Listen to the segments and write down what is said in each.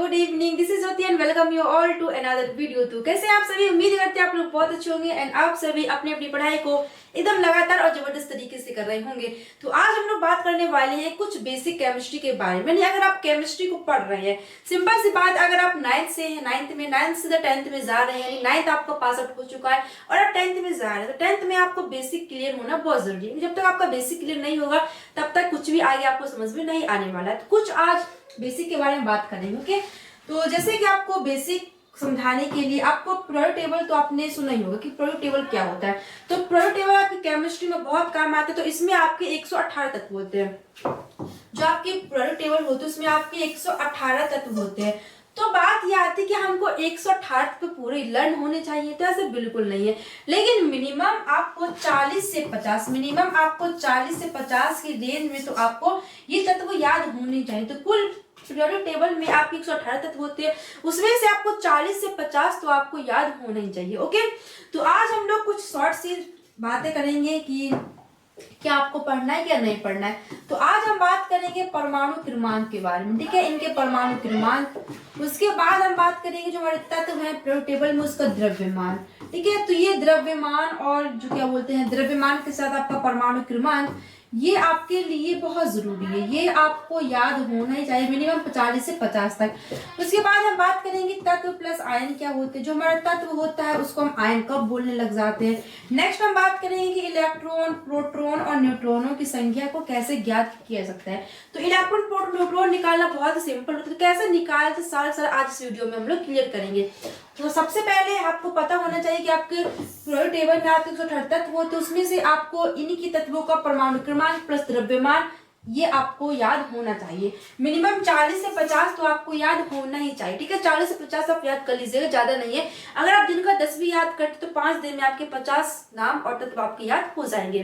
Good evening, this is Jyoti and welcome you all to another video. तो कैसे आप सभी, उम्मीद करते हैं आप लोग बहुत अच्छे होंगे एंड आप सभी अपनी अपनी पढ़ाई को एकदम लगातार और जबरदस्त तरीके से कर रहे होंगे। तो आज हम लोग बात करने वाले हैं कुछ बेसिक केमिस्ट्री के बारे में। अगर आप केमिस्ट्री को पढ़ रहे हैं, सिंपल सी बात, अगर आप 9th से हैं, 9th से 10th में जा रहे हैं, यानी 9th आपका पास आउट हो चुका है और आप 10th में जा रहे हैं, तो 10th में आपको बेसिक क्लियर होना बहुत जरूरी है। जब तक आपका बेसिक क्लियर नहीं होगा तब तक कुछ भी आगे आपको समझ में नहीं आने वाला है। तो कुछ आज बेसिक के बारे में बात करेंगे। ओके, तो जैसे कि आपको बेसिक समझाने के लिए आपको पीरियोडिक टेबल तो आपने सुना ही होगा कि पीरियोडिक टेबल क्या होता है। तो पीरियोडिक टेबल आपकी केमिस्ट्री में बहुत काम आता है। तो इसमें आपके 118 तत्व होते हैं। जो आपकी पीरियोडिक टेबल होती है उसमें आपके 118 तत्व होते हैं। तो बात यह आती है कि हमको 118 पे पूरे लर्न होने चाहिए, तो ऐसे बिल्कुल नहीं है। लेकिन मिनिमम आपको 40 से 50 की रेंज में तो आपको ये तत्व याद होने चाहिए। तो कुल पीरियोडिक टेबल में आपके 118 तत्व होते हैं, उसमें से आपको 40 से 50 तो आपको याद होना ही चाहिए। ओके, तो आज हम लोग कुछ शॉर्ट सी बातें करेंगे कि क्या आपको पढ़ना है क्या नहीं पढ़ना है। तो आज हम बात करेंगे परमाणु क्रमांक के बारे में, ठीक है, इनके परमाणु क्रमांक। उसके बाद हम बात करेंगे जो हमारे तत्व है पीरियोडिक टेबल में, उसका द्रव्यमान, ठीक है। तो ये द्रव्यमान और जो क्या बोलते हैं द्रव्यमान के साथ आपका परमाणु क्रमांक, ये आपके लिए बहुत जरूरी है, ये आपको याद होना ही चाहिए मिनिमम 40 से 50 तक। उसके बाद हम बात करेंगे तत्व प्लस आयन क्या होते हैं। जो हमारा तत्व होता है उसको हम आयन कब बोलने लग जाते हैं। नेक्स्ट हम बात करेंगे कि इलेक्ट्रॉन, प्रोटॉन और न्यूट्रॉनों की संख्या को कैसे ज्ञात किया जा सकता है। तो इलेक्ट्रॉन, प्रोटॉन, न्यूट्रॉन निकालना बहुत सिंपल होता है। तो कैसे निकालते सारा आज इस वीडियो में हम लोग क्लियर करेंगे। तो सबसे पहले आपको पता होना चाहिए कि आपके पीरियोडिक टेबल में आपके 118 तत्व होते हैं, उसमें से आपको इन्हीं तत्वों का परमाणु क्रमांक प्लस द्रव्यमान ये आपको याद होना चाहिए। मिनिमम 40 से 50 तो आपको याद होना ही चाहिए, ठीक है। 40 से 50 आप याद कर लीजिएगा, ज्यादा नहीं है। अगर आप दिन का 10 भी याद करते तो 5 दिन में आपके 50 नाम और तत्व आपके याद हो जाएंगे,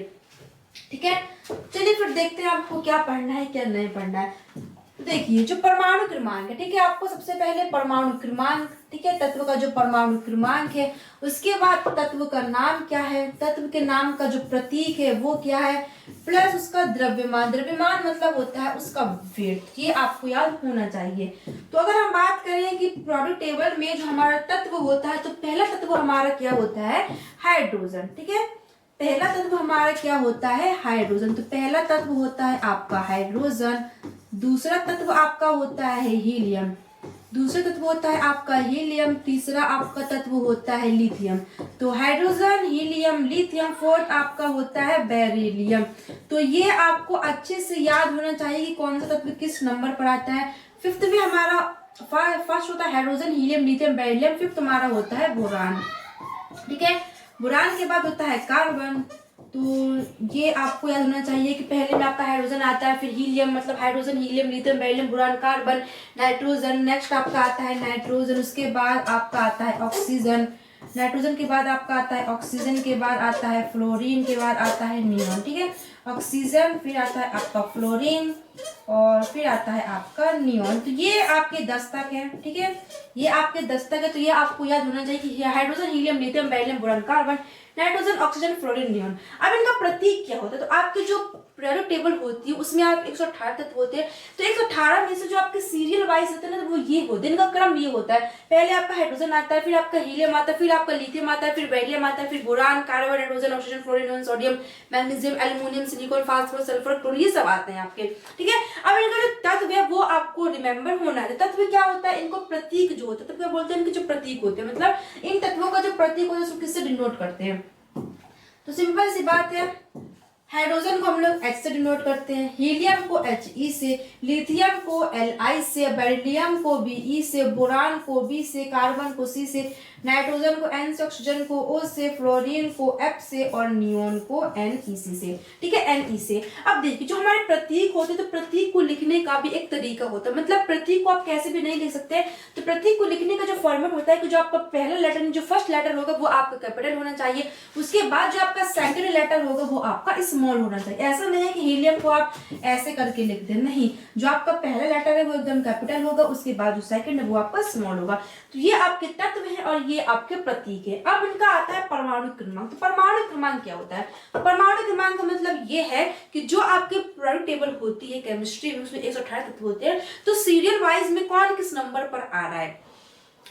ठीक है। चलिए फिर देखते हैं आपको क्या पढ़ना है क्या नहीं पढ़ना है। देखिए जो परमाणु क्रमांक है, ठीक है, आपको सबसे पहले परमाणु क्रमांक, ठीक है, तत्व का जो परमाणु क्रमांक है, उसके बाद तत्व का नाम क्या है, तत्व के नाम का जो प्रतीक है वो क्या है, प्लस उसका द्रव्यमान, द्रव्यमान मतलब होता है उसका वेट, ये आपको याद होना चाहिए। तो अगर हम बात करें कि पीरियोडिक टेबल में जो हमारा तत्व होता है, तो पहला तत्व हमारा क्या होता है, हाइड्रोजन, ठीक है। पहला तत्व हमारा क्या होता है, हाइड्रोजन। तो पहला तत्व होता है आपका हाइड्रोजन, दूसरा तत्व आपका होता है हीलियम, दूसरा तत्व होता है आपका हीलियम, तीसरा आपका तत्व होता है लिथियम। तो हाइड्रोजन, हीलियम, लिथियम, फोर्थ आपका होता है बेरिलियम। तो ये आपको अच्छे से याद होना चाहिए कि कौन सा तत्व किस नंबर पर आता है। फिफ्थ में हमारा फर्स्ट होता है hydrogen, helium, lithium, beryllium, fifth हमारा होता है बोरान, ठीक है। बोरान के बाद होता है कार्बन। तो ये आपको याद होना चाहिए कि पहले में आपका हाइड्रोजन आता है, फिर हीलियम मतलब hydrogen, helium, lithium, beryllium, boron, carbon, nitrogen, next आपका आता है नाइट्रोजन, उसके बाद आपका आता है ऑक्सीजन, नाइट्रोजन के बाद आपका आता है ऑक्सीजन, के बाद आता है फ्लोरीन, के बाद आता है नियॉन, ठीक है। ऑक्सीजन, फिर आता है आपका फ्लोरीन और फिर आता है आपका नियॉन। तो ये आपके 10 तक है, ठीक है, ये आपके 10 तक है। तो ये आपको याद होना चाहिए कि hydrogen, helium, lithium, beryllium, boron, carbon, nitrogen, oxygen, fluorine, neon. अब इनका प्रतीक क्या होता है। तो आपकी जो पीरियोडिक टेबल होती है उसमें आप 118 तत्व होते हैं। तो 118 में से जो आपके सीरियल वाइज होते हैं ना, तो वो ये होते हैं, इनका क्रम ये होता है, पहले आपका हाइड्रोजन आता है, फिर आपका हीलियम आता है, फिर आपका लिथियम आता है, फिर बेरिलियम आता है, फिर boron, carbon, nitrogen, oxygen, fluorine, sodium, magnesium, aluminium, silicon, phosphorus, sulphur, chlorine, ये सब आते हैं आपके, ठीक है। अब इनका जो तत्व है वो आपको रिमेम्बर होना है। तत्व क्या होता है, इनको प्रतीक जो होता है, तत्व बोलते हैं इनके जो प्रतीक होते हैं, मतलब इन तत्वों का जो प्रतीक होता है उसको किससे डिनोट करते हैं। तो सिंपल सी बात है, हाइड्रोजन को हम लोग H से डिनोट करते हैं, हीलियम को He से, लिथियम को Li से, बेरिलियम को Be से, बोरान को B से, कार्बन को C से, नाइट्रोजन को N से, ऑक्सीजन को O से, फ्लोरीन को F से और नियॉन को NEC से, ठीक है, Ne से। अब देखिए जो हमारे प्रतीक होते हैं, तो प्रतीक को लिखने का भी एक तरीका होता है, मतलब प्रतीक को आप कैसे भी नहीं लिख सकते। तो प्रतीक को लिखने का जो फॉर्मेट होता है कि जो आपका पहला लेटर, जो फर्स्ट लेटर होगा वो आपका कैपिटल होना चाहिए, उसके बाद जो आपका सेकंड लेटर होगा वो आपका स्मॉल होना चाहिए। ऐसा नहीं है कि हीलियम को आप ऐसे करके लिख दें, नहीं, जो आपका पहला लेटर है वो एकदम कैपिटल होगा, उसके बाद जो सेकंड है वो आपका स्मॉल होगा। तो ये आपके तत्व है और ये आपके प्रतीक है। अब इनका आता है परमाणु क्रमांक। तो परमाणु क्रमांक क्या होता है? परमाणु क्रमांक का मतलब ये है कि जो आपके पीरियोडिक टेबल होती है केमिस्ट्री में, उसमें 118 तत्व होते हैं, तो सीरियल वाइज में कौन किस नंबर पर आ रहा है,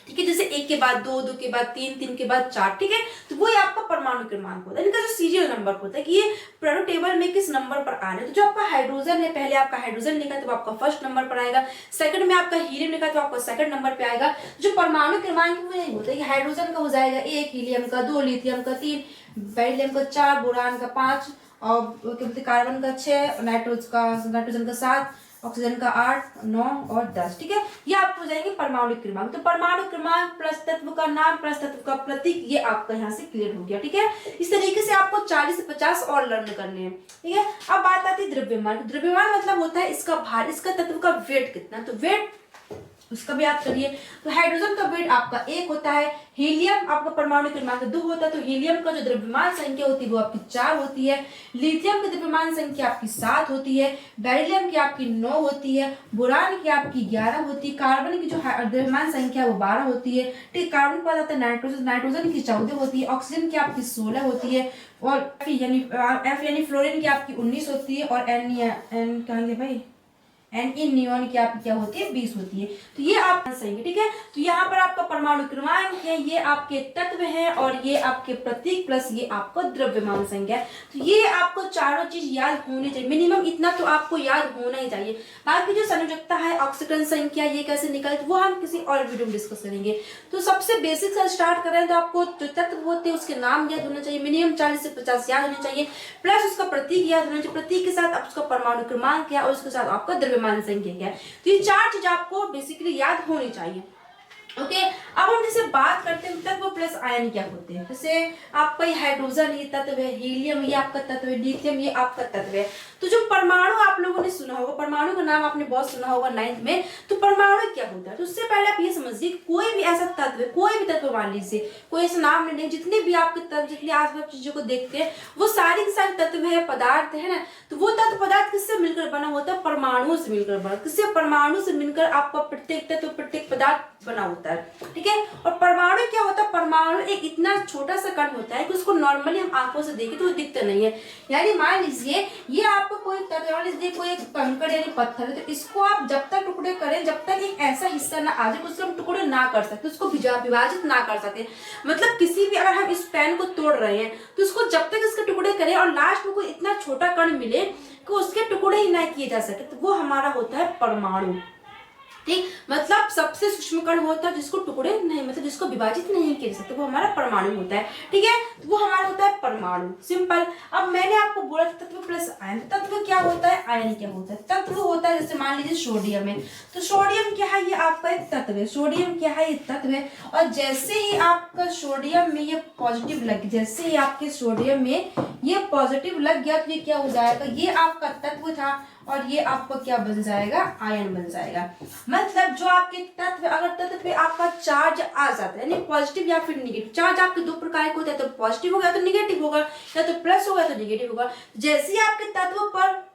ठीक है, जैसे 1 के बाद 2, 2 के बाद 3, 3 के बाद 4, ठीक है, तो वही आपका परमाणु क्रमांक होता है। इनका जो सीरियल नंबर होता है कि ये पीरियोडिक टेबल में किस नंबर पर आ रहे हैं। तो जो आपका हाइड्रोजन है, पहले आपका हाइड्रोजन लिखा है तो आपका फर्स्ट नंबर पर आएगा, सेकंड में आपका हीलियम लिखा है तो आपका सेकंड नंबर पे आएगा। जो परमाणु क्रमांक वो यही होता है कि हाइड्रोजन का हो जाएगा 1, हीलियम का 2, लिथियम का 3, बेरिलियम का 4, बोरान का 5, और क्या बोलते कार्बन का 6, नाइट्रोजन का 7, ऑक्सीजन का 8, 9 और 10, ठीक है, ये आपको हो जाएंगे परमाणु क्रमांक। तो परमाणु क्रमांक प्लस तत्व का नाम प्लस तत्व का प्रतीक, ये आपका यहाँ से क्लियर हो गया, ठीक है। इस तरीके से आपको 40 से 50 और लर्न करने हैं, ठीक है। अब बात आती है द्रव्यमान। द्रव्यमान मतलब होता है इसका भार, इसका तत्व का वेट कितना, तो वेट उसका भी याद करिए। तो हाइड्रोजन का वेट आपका 1 होता है, हीलियम आपका परमाणु क्रमांक 2 होता है, तो हीलियम का जो द्रव्यमान संख्या होती है वो आपकी 4 होती है, लिथियम की द्रव्यमान संख्या आपकी 7 होती है, बेरिलियम की आपकी 9 होती है, बोरान की आपकी 11 होती है, कार्बन की जो द्रव्यमान संख्या वो 12 होती है, ठीक, कार्बन के बाद आता है नाइट्रोजन की 14 होती है, ऑक्सीजन की आपकी 16 होती है, और एफ यानी फ्लोरीन की आपकी 19 होती है, और एन कहेंगे भाई इन नियॉन की आपकी क्या होती है 20 होती है। तो ये आप सही है, ठीक है। तो यहाँ पर आपका परमाणु क्रमांक है, ये आपके तत्व हैं, और ये आपके प्रतीक प्लस ये आपको द्रव्यमान संख्या है। तो ये आपको चारों चीज याद होनी चाहिए, मिनिमम इतना तो आपको याद होना ही चाहिए। बाकी जो संयोजकता है, ऑक्सीकरण संख्या, ये कैसे निकलती वो हम किसी और वीडियो में डिस्कस करेंगे। तो सबसे बेसिक से स्टार्ट करें तो आपको जो तत्व होते हैं उसके नाम याद होना चाहिए, मिनिमम 40 से 50 याद होने चाहिए, प्लस उसका प्रतीक याद होना चाहिए, प्रतीक के साथ उसका परमाणु क्रमांक क्या और उसके साथ आपका द्रव्यमान संख्या क्या है। तो ये 4 चीज आपको बेसिकली याद होनी चाहिए, ओके। अब हम जैसे बात करते हैं तत्व प्लस आयन क्या होते हैं। जैसे आपका ये हाइड्रोजन ये तत्व है, हीलियम ये आपका तत्व है, लिथियम ये आपका तत्व है। तो जो परमाणु आप लोगों ने सुना होगा, परमाणु का नाम आपने बहुत सुना होगा 9th में, तो परमाणु क्या होता है। तो उससे पहले आप ये समझिए कोई भी ऐसा तत्व है, कोई भी तत्व मान लीजिए, कोई ऐसा नाम नहीं, जितने भी आपके तत्व, जितने आसपास चीजों को देखते हैं वो सारी के सारे तत्व है, पदार्थ है ना। तो वो तत्व पदार्थ किससे मिलकर बना होता है, परमाणु से मिलकर बना, किससे, परमाणु से मिलकर आपका प्रत्येक तत्व प्रत्येक पदार्थ बना होता है, ठीक है। और परमाणु क्या होता है, परमाणु एक इतना छोटा सा कण होता है कि उसको नॉर्मली हम आंखों से देखें तो वो दिखता नहीं है। यानी मान लीजिए ये आपको कोई तत्व, मान लीजिए कोई कंकड़ यानी पत्थर है, तो इसको आप जब तक टुकड़े करें, जब तक एक ऐसा हिस्सा ना आ जाए उसको हम टुकड़े ना कर सकते, उसको विभाजित ना कर सकते। मतलब किसी भी, अगर हम इस पेन को तोड़ रहे हैं तो उसको जब तक इसके टुकड़े करें और लास्ट में कोई इतना छोटा कण मिले कि उसके टुकड़े ही ना किए जा सके, तो वो हमारा होता है परमाणु, ठीक। मतलब सबसे सूक्ष्म कण होता है जिसको टुकड़े नहीं, मतलब जिसको विभाजित नहीं किया जा सकता, वो हमारा परमाणु होता है, ठीक है। तो वो हमारा होता है परमाणु, सिंपल। अब मैंने आपको बोला तत्व प्लस आयन। तत्व क्या होता है, आयन क्या होता है। तत्व होता है जैसे मान लीजिए सोडियम है, तो सोडियम क्या है, ये आपका एक तत्व है। सोडियम क्या है, ये तत्व है। और जैसे ही आपका सोडियम में ये पॉजिटिव लग, जैसे ही आपके सोडियम में ये पॉजिटिव लग गया तो ये क्या हो जाएगा, ये आपका तत्व था और ये आपको क्या बन जाएगा, आयन बन जाएगा। मतलब जो आपके तत्व, अगर तत्व पे आपका चार्ज आ जाता है, यानी पॉजिटिव या फिर निगेटिव, चार्ज आपके 2 प्रकार के होते हैं, तो पॉजिटिव होगा तो निगेटिव होगा, या तो प्लस होगा तो निगेटिव होगा। जैसे ही आपके तत्व पर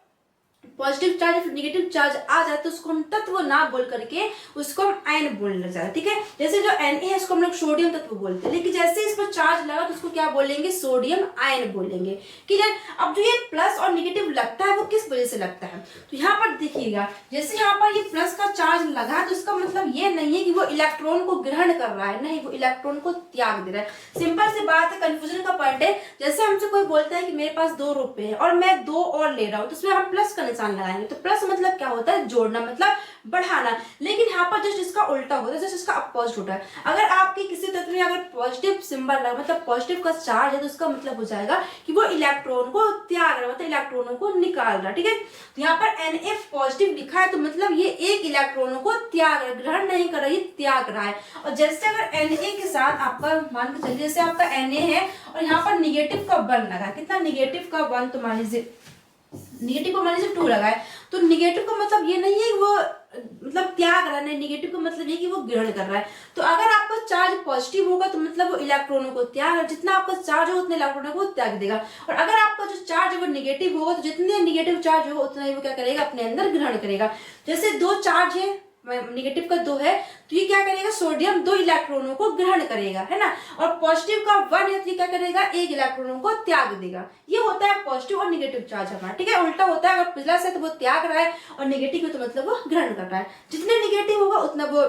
पॉजिटिव चार्ज फिर निगेटिव चार्ज आ जाए तो उसको हम तत्व ना बोल करके उसको हम आयन बोलने लग जाते, ठीक है। जैसे जो Na है इसको हम लोग सोडियम तत्व बोलते हैं, लेकिन जैसे इस पर चार्ज लगा तो उसको क्या बोलेंगे, सोडियम आयन बोलेंगे, क्लियर। अब जो ये प्लस और निगेटिव लगता है वो किस वजह से लगता है, तो यहाँ पर देखिएगा, जैसे यहाँ पर ये प्लस का चार्ज लगा तो इसका मतलब ये नहीं है कि वो इलेक्ट्रॉन को ग्रहण कर रहा है, नहीं, वो इलेक्ट्रॉन को त्याग दे रहा है। सिंपल सी बात है, कंफ्यूजन का पॉइंट है। जैसे हमसे कोई बोलता है कि मेरे पास 2 रुपए है और मैं 2 और ले रहा हूँ, तो उसमें हम प्लस का निशान लगाएंगे, तो प्लस मतलब क्या होता है, जोड़ना, मतलब बढ़ाना। लेकिन यहाँ पर जस्ट इसका उल्टा होता है, जस्ट इसका अपोजिट होता है। अगर आपके किसी तत्व में अगर पॉजिटिव सिंबल लगा, मतलब पॉजिटिव का चार्ज है, तो उसका मतलब हो जाएगा कि वो इलेक्ट्रॉन को त्याग रहा है, मतलब इलेक्ट्रॉनों को निकाल रहा है, ठीक है। तो यहाँ पर Na पॉजिटिव लिखा है तो मतलब ये एक इलेक्ट्रॉनों को त्याग रहा है, ग्रहण नहीं कर रहा है, त्याग रहा है। और जैसे अगर Na के साथ आपका मान के चलिए, जैसे आपका Na है और यहाँ पर निगेटिव का 1 लगा, कितना निगेटिव का 1, तो मान लीजिए निगेटिव को मान लीजिए 2 लगाए, तो निगेटिव का मतलब ये नहीं है कि वो मतलब त्याग रहा है, निगेटिव का मतलब ये कि वो ग्रहण कर रहा है। तो अगर आपका चार्ज पॉजिटिव होगा तो मतलब वो इलेक्ट्रॉनों को त्याग, जितना आपका चार्ज हो उतने इलेक्ट्रॉनों को त्याग देगा। और अगर आपका जो चार्ज है वो निगेटिव होगा तो जितने निगेटिव चार्ज होगा उतना ही वो क्या करेगा, अपने अंदर ग्रहण करेगा। जैसे 2 चार्ज है, नेगेटिव का 2 है, तो ये क्या करेगा, सोडियम 2 इलेक्ट्रॉनों को ग्रहण करेगा, है ना। और पॉजिटिव का 1 है तो ये क्या करेगा, 1 इलेक्ट्रॉनों को त्याग देगा। ये होता है पॉजिटिव और नेगेटिव चार्ज हमारा, ठीक है। उल्टा होता है, अगर प्लस है तो वो त्याग रहा है और नेगेटिव है तो मतलब वो ग्रहण कर रहा है। जितने नेगेटिव होगा उतना वो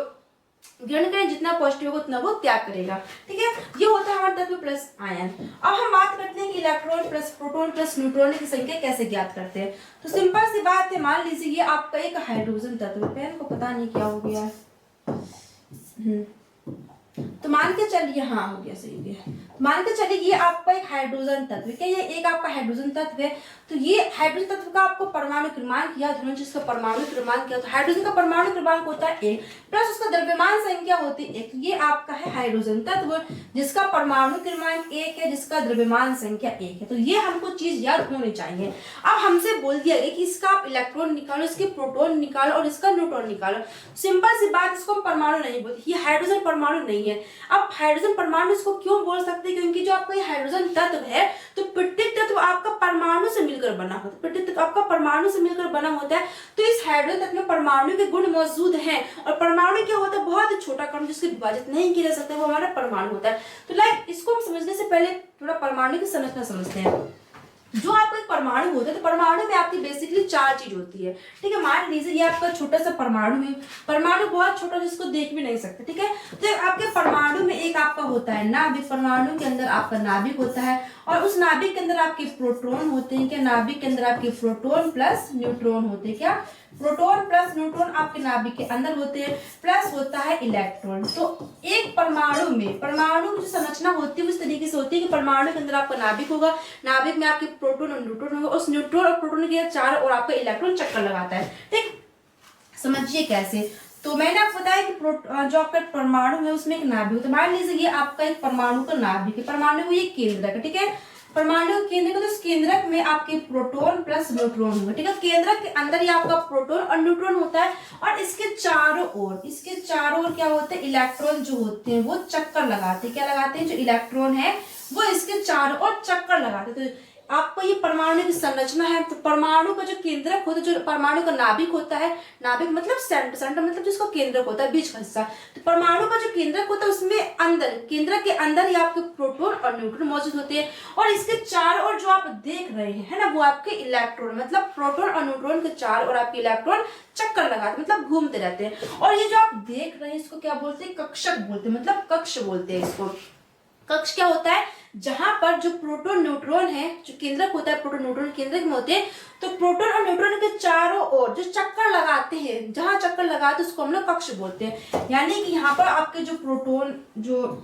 ग्रहण करें, जितना पॉजिटिव होगा उतना वो त्याग करेगा, ठीक है। ये होता है हमारा तत्व प्लस आयन। अब हम बात करते हैं कि electron plus proton plus neutron की संख्या कैसे ज्ञात करते हैं। तो सिंपल सी बात है, मान लीजिए ये आपका एक हाइड्रोजन तत्व है, पेन को पता नहीं क्या हो गया है, तो मान के चलिए, हाँ हो गया, सही हो गया। मान के चलिए ये आपका एक हाइड्रोजन तत्व है, क्या ये एक आपका हाइड्रोजन तत्व है। तो ये हाइड्रोजन तत्व का आपको परमाणु क्रमांक या ध्रुवण जिसका परमाणु क्रमांक क्या, तो हाइड्रोजन का परमाणु क्रमांक होता है 1 प्लस उसका द्रव्यमान संख्या होती है 1। ये आपका है हाइड्रोजन तत्व जिसका परमाणु क्रमांक 1 है, जिसका द्रव्यमान संख्या 1 है। तो ये हमको चीज याद होनी चाहिए। अब हमसे बोल दिया गया कि इसका आप इलेक्ट्रॉन निकालो, इसके प्रोटॉन निकालो और इसका न्यूट्रॉन निकालो। सिंपल सी बात, इसको हम परमाणु नहीं बोलते, ये हाइड्रोजन परमाणु नहीं है। अब हाइड्रोजन परमाणु इसको क्यों बोल सकते हैं, क्योंकि जो आपका ये हाइड्रोजन तत्व है, तो प्रत्येक तत्व आपका परमाणु से मिलकर बना होता है, प्रत्येक तत्व आपका परमाणु से मिलकर बना होता है। तो इस हाइड्रोजन तत्व में परमाणु के गुण मौजूद हैं। और परमाणु क्या होता है, बहुत ही छोटा कण जिसके विभाजित नहीं किया जा सकता, वो हमारा परमाणु होता है। तो लाइक इसको हम समझने से पहले थोड़ा परमाणु की संरचना समझते हैं। जो आपका एक परमाणु होता है, तो परमाणु में आपकी बेसिकली 4 चीज होती है, ठीक है। मान लीजिए ये आपका छोटा सा परमाणु है, परमाणु बहुत छोटा जिसको देख भी नहीं सकते, ठीक है। तो आपके परमाणु में एक आपका होता है नाभिक, परमाणु के अंदर आपका नाभिक होता है और उस नाभिक के अंदर आपके प्रोटॉन होते हैं, क्या नाभिक के अंदर आपके प्रोटॉन प्लस न्यूट्रॉन होते हैं, क्या प्रोटॉन प्लस न्यूट्रॉन आपके नाभिक के अंदर होते हैं, प्लस होता है इलेक्ट्रॉन। तो एक परमाणु में, परमाणु की जो संरचना होती है उस तरीके से होती है कि परमाणु के अंदर आपका नाभिक होगा, नाभिक में आपके प्रोटॉन और न्यूट्रॉन होगा, उस न्यूट्रॉन और प्रोटॉन के चारों और आपका इलेक्ट्रॉन चक्कर लगाता है, ठीक। समझिए कैसे। तो मैंने आपको बताया कि जो आपका परमाणु है उसमें एक नाभिक होता है। मान लीजिए ये आपका एक परमाणु का नाभिक है, परमाणु को ये केंद्रक है, ठीक है। परमाणु केंद्र को, तो इस केंद्रक में आपके प्रोटॉन प्लस न्यूट्रॉन होगा, ठीक है। केंद्रक के अंदर ही आपका प्रोटॉन और न्यूट्रॉन होता है और इसके चारों ओर क्या होते हैं, इलेक्ट्रॉन जो होते हैं वो चक्कर लगाते हैं, क्या लगाते हैं, जो इलेक्ट्रॉन है वो इसके चारों ओर चक्कर लगाते हैं। तो आपको ये परमाणु की संरचना है। तो परमाणु का जो केंद्रक होता है, जो परमाणु का नाभिक होता है, नाभिक मतलब सेंटर मतलब जिसका केंद्रक होता है, बीच का हिस्सा। तो परमाणु का जो केंद्रक होता है उसमें अंदर, केंद्रक के अंदर ही आपके प्रोटॉन और न्यूट्रॉन मौजूद होते हैं और इसके चारों ओर जो आप देख रहे हैं, है ना, वो आपके इलेक्ट्रॉन, मतलब प्रोटॉन और न्यूट्रॉन के चारों ओर आपके इलेक्ट्रॉन चक्कर लगाते, मतलब घूमते रहते हैं। और ये जो आप देख रहे हैं इसको क्या बोलते हैं, कक्षक बोलते हैं, मतलब कक्ष बोलते हैं इसको। कक्ष क्या होता है, जहां पर जो प्रोटॉन न्यूट्रॉन है, जो केंद्रक होता है, प्रोटॉन न्यूट्रॉन केंद्रक में होते हैं, तो प्रोटॉन और न्यूट्रॉन के चारों ओर जो चक्कर लगाते हैं, जहां चक्कर लगाते हैं उसको हम लोग कक्ष बोलते हैं। यानी कि यहाँ पर आपके जो प्रोटॉन, जो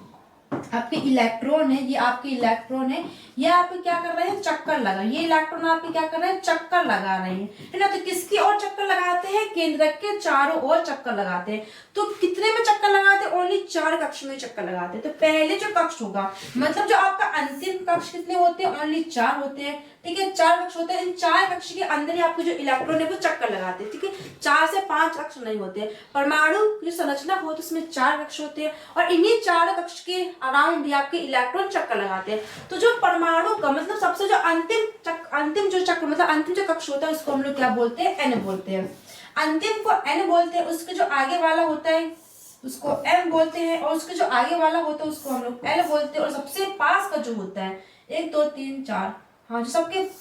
आपके इलेक्ट्रॉन है, ये आपके इलेक्ट्रॉन है, ये आपके क्या कर रहे हैं, चक्कर लगा, ये इलेक्ट्रॉन आपके क्या कर रहे हैं, चक्कर लगा रहे हैं, है ना। तो किसकी ओर चक्कर लगाते हैं, केंद्रक के चारों ओर चक्कर लगाते हैं। तो कितने में चक्कर लगाते हैं, ओनली 4 कक्ष में चक्कर लगाते हैं। तो पहले जो कक्ष होगा, मतलब जो आपका अंतिम कक्ष कितने होते हैं, ओनली 4 होते हैं, ठीक है। 4 कक्ष होते हैं, इन 4 कक्ष के अंदर ही आपके जो इलेक्ट्रॉन है वो चक्कर लगाते हैं, ठीक है। 4 से 5 कक्ष नहीं होते। परमाणु की संरचना होती है उसमें 4 कक्ष होते हैं और इन्हीं 4 कक्ष के अराउंड ही आपके इलेक्ट्रॉन चक्कर लगाते हैं। तो जो परमाणु का मतलब सबसे जो अंतिम जो चक्र, मतलब अंतिम जो कक्ष होता है उसको हम लोग क्या बोलते हैं, एन बोलते हैं। अंतिम को एन बोलते हैं, उसके जो आगे वाला होता है उसको एम बोलते हैं और उसके जो आगे वाला होता है उसको हम लोग एल बोलते हैं। और सबसे पास का जो होता है 1 2 3 4, हाँ, जो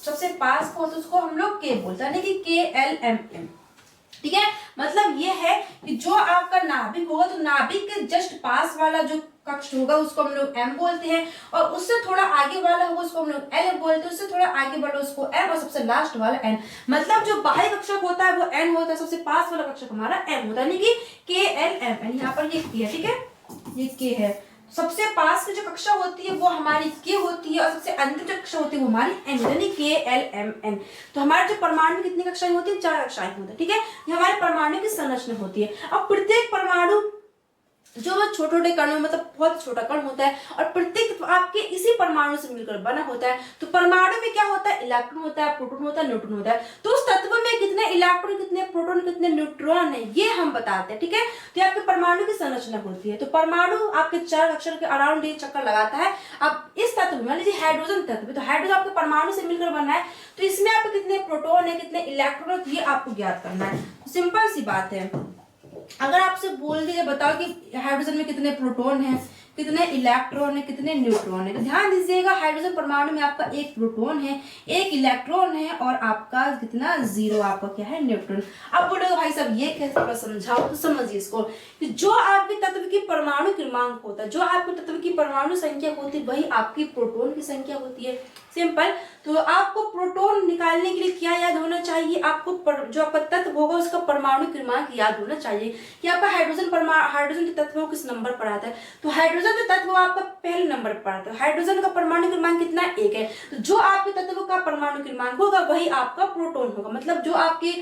सबसे पास का होता है उसको हम लोग के बोलते हैं, यानी कि KLMN, ठीक है। मतलब ये है कि जो आपका नाभिक होगा, तो नाभिक के जस्ट पास वाला जो कक्ष होगा उसको हम लोग M बोलते हैं और उससे थोड़ा आगे वाला होगा उसको हम लोग L बोलते हैं, उससे थोड़ा आगे वाला उसको M और सबसे लास्ट वाला N। मतलब जो बाह्य कक्षक होता है वो N होता है, सबसे पास वाला कक्षक हमारा M होता है, यानी कि KLMN। यहाँ पर ये K है, ठीक है, ये K है। सबसे पास की जो कक्षा होती है वो हमारी K होती है और सबसे अंतिम जो कक्षा होती है वो हमारी N, यानी KLMN। तो हमारे जो परमाणु में कितनी कक्षाएं होती है, 4 कक्षाएं होती है, ठीक है। ये हमारे परमाणु की संरचना होती है। अब प्रत्येक परमाणु जो छोटे छोटे कणों, मतलब बहुत छोटा कण होता है और प्रत्येक आपके इसी परमाणु से मिलकर बना होता है। तो परमाणु में क्या होता है, इलेक्ट्रॉन होता है, प्रोटॉन होता है, न्यूट्रॉन होता है। तो उस तत्व में कितने इलेक्ट्रॉन, कितने प्रोटॉन, कितने न्यूट्रॉन है, ये हम बताते हैं, ठीक है। तो आपके परमाणु की संरचना होती है। तो परमाणु आपके 4 अक्षर के अराउंड ये चक्कर लगाता है। अब इस तत्व में मान लीजिए हाइड्रोजन तत्व, तो हाइड्रोजन आपके परमाणु से मिलकर बना है, तो इसमें आपके कितने प्रोटॉन है, कितने इलेक्ट्रॉन है, ये आपको ज्ञात करना है। सिंपल सी बात है। अगर आपसे बोल दिया बताओ कि हाइड्रोजन में कितने प्रोटॉन हैं, कितने इलेक्ट्रॉन है, कितने न्यूट्रॉन है, तो ध्यान दीजिएगा हाइड्रोजन परमाणु में आपका एक प्रोटॉन है, एक इलेक्ट्रॉन है और आपका कितना 0 आपका क्या है न्यूट्रॉन। अब बोलोगे भाई साहब ये कैसे, थोड़ा समझाओ, तो समझिए इसको कि जो आपके तत्व की परमाणु क्रमांक होता है, जो आपके तत्व की परमाणु संख्या होती है वही आपकी प्रोटॉन की संख्या होती है। सिंपल। तो आपको प्रोटॉन निकालने के लिए क्या याद होना चाहिए, आपको जो आपका तत्व होगा उसका परमाणु क्रमांक याद होना चाहिए कि आपका हाइड्रोजन के तत्व किस नंबर पर आता है। तो हाइड्रोजन का तत्व आपका पहले नंबर पर आता है, हाइड्रोजन का परमाणु क्रमांक कितना 1 है। तो जो आपके तत्व का परमाणु क्रमांक होगा वही आपका प्रोटॉन होगा। मतलब जो आपके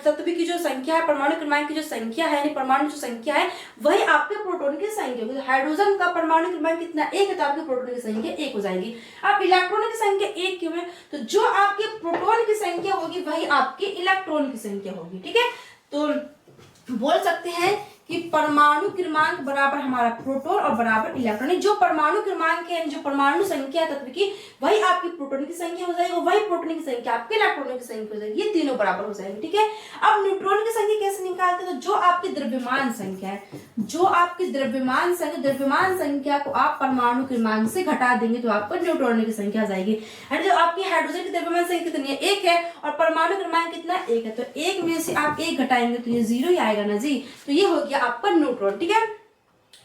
तत्व की जो संख्या है, परमाणु क्रमांक की जो संख्या है, यानी परमाणु जो संख्या है वही आपके प्रोटॉन की संख्या होगी। हाइड्रोजन का परमाणु क्रमांक कितना 1 है तो आपके प्रोटॉन की संख्या 1 हो जाएगी। अब इलेक्ट्रॉन की संख्या 1 क्यों है, तो जो आपके प्रोटॉन की संख्या होगी वही आपकी इलेक्ट्रॉन की संख्या होगी। ठीक है, तो बोल सकते हैं कि परमाणु क्रमांक बराबर हमारा प्रोटॉन और बराबर इलेक्ट्रॉन। जो परमाणु क्रमांक है, जो परमाणु संख्या तत्व की, वही आपकी प्रोटॉन की संख्या हो जाएगी, वही प्रोटॉन की संख्या आपके इलेक्ट्रॉनों की संख्या हो जाएगी। ये तीनों बराबर हो जाएंगे। ठीक है, अब न्यूट्रॉन की संख्या कैसे निकालते हैं, तो जो आपकी द्रव्यमान संख्या है, जो आपकी द्रव्यमान संख्या को आप परमाणु क्रमांक से घटा देंगे तो आपको न्यूट्रॉन की संख्या आ जाएगी। जो आपकी हाइड्रोजन की द्रव्यमान संख्या कितनी है, 1 है, और परमाणु क्रमांक कितना 1 है, तो 1 में से आप 1 घटाएंगे तो ये 0 ही आएगा ना जी। तो ये हो गया आपका न्यूट्रॉन। ठीक है,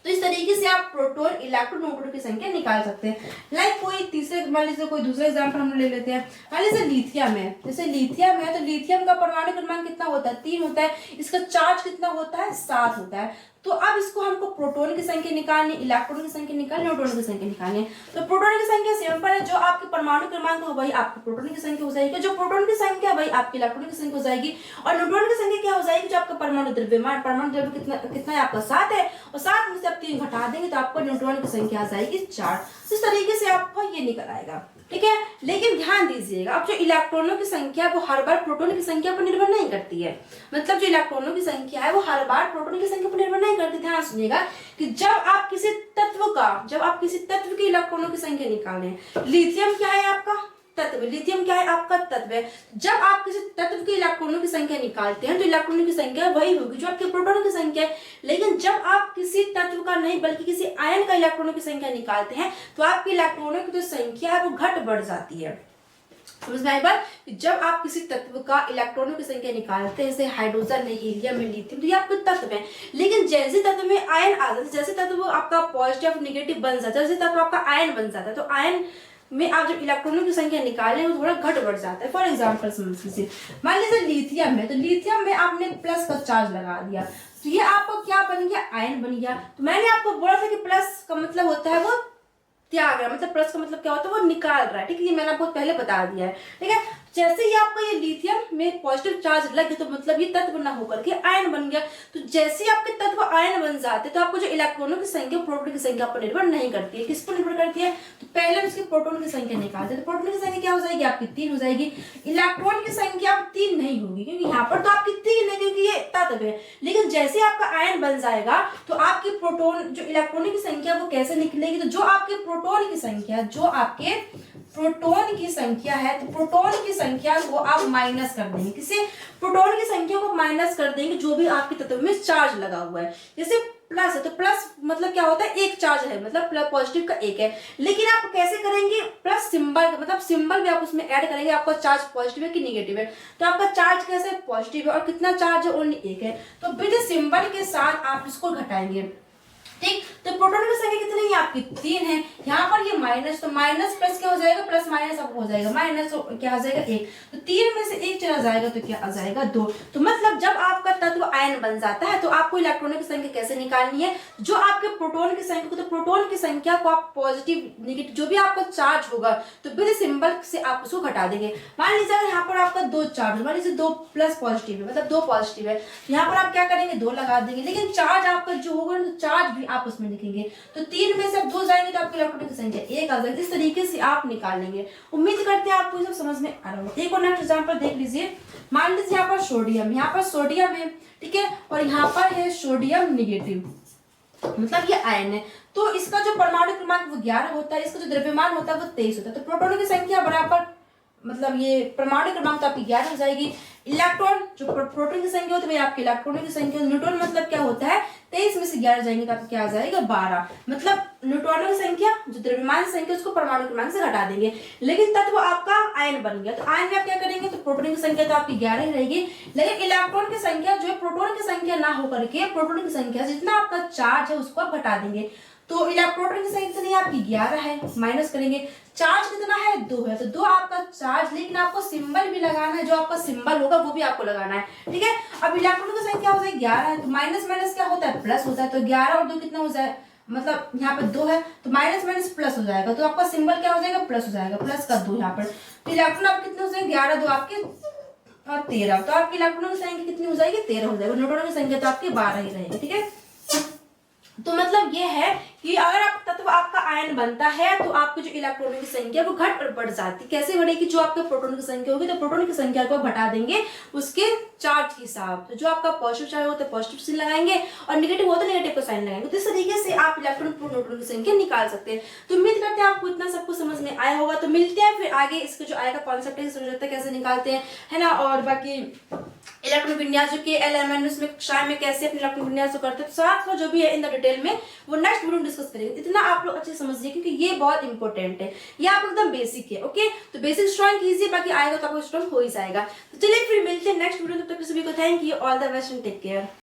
तो इस तरीके से आप प्रोटॉन, इलेक्ट्रॉन, न्यूट्रॉन की संख्या निकाल सकते हैं। लाइक कोई तीसरे, मान लीजिए कोई दूसरा एग्जांपल हम ले लेते हैं। मान लीजिए लिथियम है, जैसे लिथियम है तो लिथियम का परमाणु क्रमांक कितना होता है, 3 होता है। इसका चार्ज कितना होता है, 7 होता है। तो अब इसको हमको प्रोटॉन की संख्या निकालनी, इलेक्ट्रॉन की संख्या निकालनी, न्यूट्रॉन की संख्या निकालनी है। तो प्रोटॉन की संख्या सिंपल है, जो आपके परमाणु क्रमांक हो वही आपकी प्रोटॉन की संख्या हो जाएगी, जो प्रोटॉन की संख्या वही आपकी इलेक्ट्रॉन की संख्या हो जाएगी। और न्यूट्रॉन की संख्या क्या हो जाएगी, जो आपका परमाणु द्रव्यमान कितना है आपका 7 है, और 7 में से आप 3 घटा देंगे तो आपको न्यूट्रॉन की संख्या आ जाएगी 4। इस तरीके से आपको ये निकल आएगा। ठीक है, लेकिन ध्यान दीजिएगा अब जो इलेक्ट्रॉनों की संख्या वो हर बार प्रोटॉन की संख्या पर निर्भर नहीं करती है। मतलब जो इलेक्ट्रॉनों की संख्या है वो हर बार प्रोटॉन की संख्या पर निर्भर नहीं करती। ध्यान सुनिएगा कि जब आप किसी तत्व की इलेक्ट्रॉनों की संख्या निकाल रहे हैं, लिथियम क्या है आपका तत्व, लिथियम क्या है आपका तत्व है। जब आप किसी तत्व के इलेक्ट्रॉनों की संख्या निकालते हैं तो इलेक्ट्रॉनों की संख्या वही होगी जो आपके प्रोटॉन की संख्या है। लेकिन जब आप किसी तत्व का नहीं बल्कि किसी आयन का इलेक्ट्रॉनों की संख्या निकालते हैं तो आपके इलेक्ट्रॉनों की जो संख्या है वो घट बढ़ जाती है। समझ में आई बात, जब आप किसी तत्व का इलेक्ट्रॉनों की संख्या निकालते हैं, जैसे हाइड्रोजन है, हीलियम है, लिथियम, तो ये आपके तत्व है। लेकिन जैसे तत्व में आयन आ जाता है, जैसे तत्व आपका पॉजिटिव नेगेटिव बन जाता है, जैसे तत्व आपका आयन बन जाता है, तो आयन में आप जब इलेक्ट्रॉनों की संख्या निकालें वो थोड़ा घट बढ़ जाता है। फॉर एग्जाम्पल समझ लीजिए, मान लीजिए लिथियम है, तो लिथियम में आपने प्लस का चार्ज लगा दिया तो ये आपको क्या बन गया, आयन बन गया। तो मैंने आपको बोला था कि प्लस का मतलब होता है वो त्याग रहा है, मतलब प्लस का मतलब क्या होता है, वो निकाल रहा है। ठीक है, ये मैंने आपको पहले बता दिया है। ठीक है, जैसे ही आपका ये लिथियम में पॉजिटिव चार्ज लग गया तो मतलब ये तत्व ना होकर के आयन बन गया। तो जैसे ही आपके तत्व आयन बन जाते तो आपको जो इलेक्ट्रॉनों की संख्या प्रोटॉन की संख्या पर निर्भर नहीं करती है। किस पर निर्भर करती है, तो पहले उसकी प्रोटॉन की संख्या निकालते हैं, तो प्रोटॉन की संख्या क्या हो जाएगी आपकी 3 हो जाएगी। इलेक्ट्रॉन की संख्या अब 3 नहीं होगी क्योंकि यहाँ पर तो आपकी 3 है क्योंकि ये तत्व है। लेकिन जैसे आपका आयन बन जाएगा तो आपकी प्रोटॉन जो इलेक्ट्रॉनों की संख्या वो कैसे निकलेगी, तो जो आपके प्रोटॉन की संख्या, जो आपके प्रोटॉन की संख्या है, तो प्रोटॉन की संख्या को आप माइनस कर देंगे। किसे, प्रोटॉन की संख्या को माइनस कर देंगे जो भी आपके तत्व में चार्ज लगा हुआ है। जैसे प्लस है तो प्लस मतलब क्या होता है, एक चार्ज है, मतलब पॉजिटिव का 1 है। लेकिन आप कैसे करेंगे, प्लस सिंबल, मतलब सिंबल भी आप उसमें ऐड करेंगे, आपका चार्ज पॉजिटिव है कि नेगेटिव है। तो आपका चार्ज कैसे पॉजिटिव है और कितना चार्ज है, ओनली 1 है। तो विद सिंबल के साथ आप इसको घटाएंगे। ठीक, तो प्रोटॉन की संख्या कितनी है आपकी 3 है। यहाँ पर ये माइनस, तो माइनस प्लस क्या हो जाएगा, प्लस माइनस अब हो जाएगा माइनस, तो क्या आ जाएगा 1। तो 3 में से 1 चला जाएगा तो क्या आ जाएगा 2। तो मतलब जब आपका तत्व आयन बन जाता है तो आपको इलेक्ट्रॉनों की संख्या कैसे निकालनी है, जो आपके प्रोटॉन की संख्या को, तो प्रोटॉन की संख्या को आप पॉजिटिव नेगेटिव जो भी आपका चार्ज होगा तो विद सिंबल से आप उसको घटा देंगे। मान लीजिए अगर यहाँ पर आपका 2 चार्ज, मान लीजिए 2 प्लस पॉजिटिव है, मतलब 2 पॉजिटिव है, यहाँ पर आप क्या करेंगे 2 लगा देंगे। लेकिन चार्ज आपका जो होगा तो चार्ज भी आप उसमें लिखेंगे, तो 3 में से 2 जाएंगे तो आपकी इलेक्ट्रॉन की संख्या 1 आ जाएगी। इस तरीके से आप निकालेंगे। उम्मीद करते हैं आपको सब समझ में आ रहा होगा। एक और नेक्स्ट एग्जांपल देख लीजिए। मान लीजिए यहाँ पर सोडियम, यहाँ पर सोडियम है, ठीक है, और यहाँ पर है सोडियम निगेटिव, मतलब ये आयन है। तो इसका जो परमाणु क्रमांक वो 11 होता है, इसका जो द्रव्यमान होता है वो 23 होता है। तो प्रोटॉनों की संख्या बराबर, मतलब ये परमाणु क्रमांक तो आपकी 11 हो जाएगी। इलेक्ट्रॉन जो प्रोटॉन की संख्या होती है आपके इलेक्ट्रॉनों की संख्या, न्यूट्रॉन मतलब क्या होता है 23 में से 11 जाएंगे तो आपको क्या आ जाएगा 12, मतलब न्यूट्रॉनों की संख्या जो द्रव्यमान संख्या उसको परमाणु क्रमांक से घटा देंगे। लेकिन तत्व आपका आयन बन गया, तो आयन में आप क्या करेंगे, तो प्रोटॉन की संख्या तो आपकी 11 ही रहेगी, लेकिन इलेक्ट्रॉन की संख्या जो है प्रोटॉन की संख्या ना होकर के प्रोटॉन की संख्या जितना आपका चार्ज है उसको आप घटा देंगे। तो इलेक्ट्रॉन की संख्या कितनी आपकी 11 है, माइनस करेंगे, चार्ज कितना है 2 है, तो 2 आपका चार्ज, लेकिन आपको सिंबल भी लगाना है, जो आपका सिंबल होगा वो भी आपको लगाना है, ठीक है। अब इलेक्ट्रॉन की संख्या हो जाएगी 11 है, तो माइनस माइनस क्या होता है प्लस होता है, तो 11 और 2 कितना हो जाए, मतलब यहाँ पे 2 है तो माइनस माइनस प्लस हो जाएगा, तो आपका सिंबल क्या हो जाएगा प्लस हो जाएगा, प्लस का 2 यहाँ पर। तो इलेक्ट्रॉन आप कितने हो जाएंगे 11 2 आपके और 13, तो आपके इलेक्ट्रॉनों की संख्या कितनी हो जाएगी 13 हो जाएगा, न्यूट्रॉनों की संख्या तो आपकी 12 ही रहेगी, ठीक है। तो मतलब ये है कि अगर आप तत्व आपका आयन बनता है तो आपकी जो इलेक्ट्रॉनों की संख्या वो घट और बढ़ जाती है। कैसे बढ़ेगी, जो आपके प्रोटॉन की संख्या होगी तो प्रोटॉन की संख्या को घटा देंगे उसके चार्ज के हिसाब, तो जो आपका पॉजिटिव चार्ज होता है पॉजिटिव साइन लगाएंगे और नेगेटिव होता है नेगेटिव का साइन लगाएंगे। तो इस तरीके से आप इलेक्ट्रॉन प्रोटॉन की संख्या निकाल सकते हैं। तो उम्मीद करते हैं आपको इतना सब कुछ समझ में आया होगा। तो मिलते हैं फिर आगे, इसके जो आएगा कॉन्सेप्ट है समझते कैसे निकालते हैं, है ना, और बाकी इलेक्ट्रॉन विन्यास जो कि एलिमेंट्स में कक्षा में कैसे अपने इलेक्ट्रॉन विन्यास करते हैं, साथ में जो भी है इन द डिटेल में वो नेक्स्ट वीडियो में डिस्कस करेंगे। इतना आप लोग अच्छे समझिए क्योंकि ये बहुत इंपॉर्टेंट है, ये आप एकदम बेसिक है, ओके। तो बेसिक स्ट्रॉन्ग कीजिए, बाकी आएगा तो आपको स्ट्रॉन्ग हो ही जाएगा। तो चलिए फिर मिलते हैं नेक्स्ट वीडियो, तब तक सभी को thank you, all the best and take care.